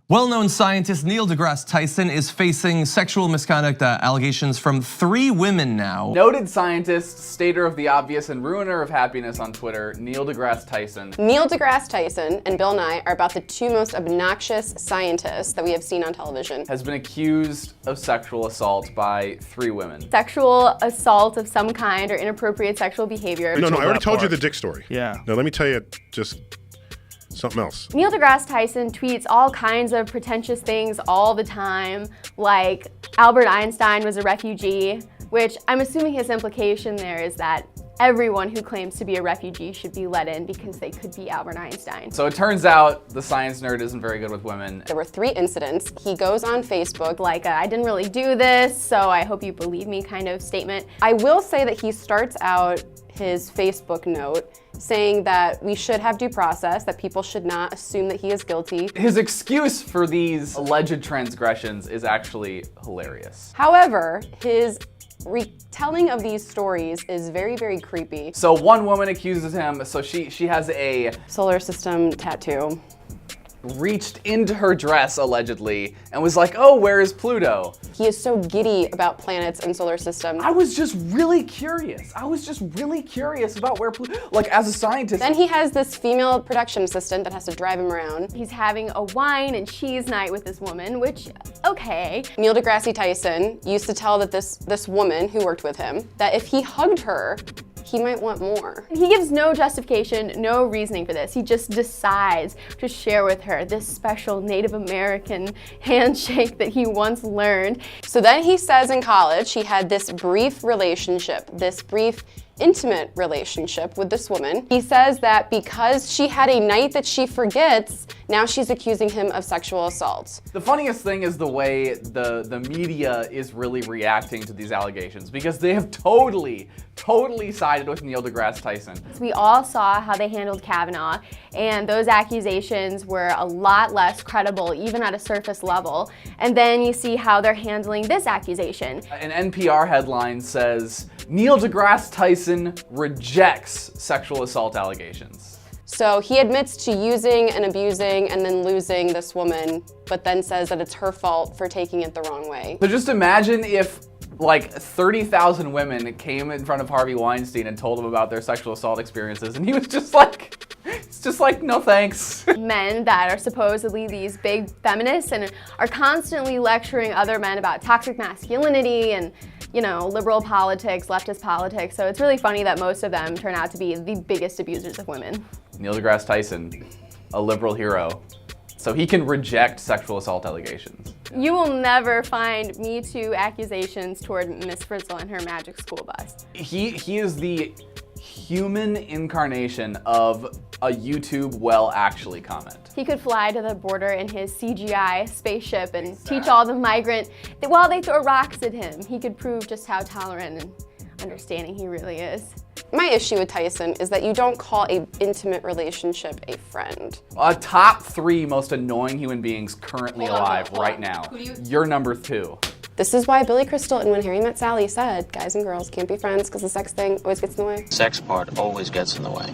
Well-known scientist Neil deGrasse Tyson is facing sexual misconduct allegations from 3 women now. Noted scientist, stater of the obvious, and ruiner of happiness on Twitter, Neil deGrasse Tyson. Neil deGrasse Tyson and Bill Nye are about the 2 most obnoxious scientists that we have seen on television. Has been accused of sexual assault by 3 women. Sexual assault of some kind or inappropriate sexual behavior. No, I already told you the dick story. Yeah. Now let me tell you just something else. Neil deGrasse Tyson tweets all kinds of pretentious things all the time, like Albert Einstein was a refugee, which I'm assuming his implication there is that everyone who claims to be a refugee should be let in because they could be Albert Einstein. So it turns out the science nerd isn't very good with women. There were 3 incidents. He goes on Facebook Like I didn't really do this, so I hope you believe me kind of statement. I will say that he starts out his Facebook note saying that we should have due process, that people should not assume that he is guilty. His excuse for these alleged transgressions is actually hilarious. However, his retelling of these stories is very, very creepy. So one woman accuses him, so she has a Solar system tattoo. reached into her dress allegedly and was like, oh, where is Pluto? He is so giddy about planets and solar systems. I was just really curious. About where Pluto, like as a scientist. Then he has this female production assistant that has to drive him around. He's having a wine and cheese night with this woman, which, okay. Neil deGrasse Tyson used to tell that this woman who worked with him that if he hugged her, he might want more. He gives no justification, no reasoning for this. He just decides to share with her this special Native American handshake that he once learned. So then he says in college he had this brief relationship, this brief intimate relationship with this woman. He says that because she had a night that she forgets, now she's accusing him of sexual assault. The funniest thing is the way the media is really reacting to these allegations, because they have totally sided with Neil deGrasse Tyson. We all saw how they handled Kavanaugh, and those accusations were a lot less credible, even at a surface level. And then you see how they're handling this accusation. An NPR headline says, Neil deGrasse Tyson rejects sexual assault allegations. So he admits to using and abusing and then losing this woman, but then says that it's her fault for taking it the wrong way. So just imagine if like 30,000 women came in front of Harvey Weinstein and told him about their sexual assault experiences, and he was just like, no thanks. Men that are supposedly these big feminists and are constantly lecturing other men about toxic masculinity and, you know, liberal politics, leftist politics. So it's really funny that most of them turn out to be the biggest abusers of women. Neil deGrasse Tyson, a liberal hero, so he can reject sexual assault allegations. You will never find MeToo accusations toward Miss Frizzle and her magic school bus. He is the human incarnation of a YouTube well actually comment. He could fly to the border in his CGI spaceship and teach all the migrant that while they throw rocks at him, he could prove just how tolerant and understanding he really is. My issue with Tyson is that you don't call an intimate relationship a friend. Top 3 most annoying human beings currently alive right now. You're number 2. This is why Billy Crystal in When Harry Met Sally said guys and girls can't be friends because the sex thing always gets in the way. Sex part always gets in the way.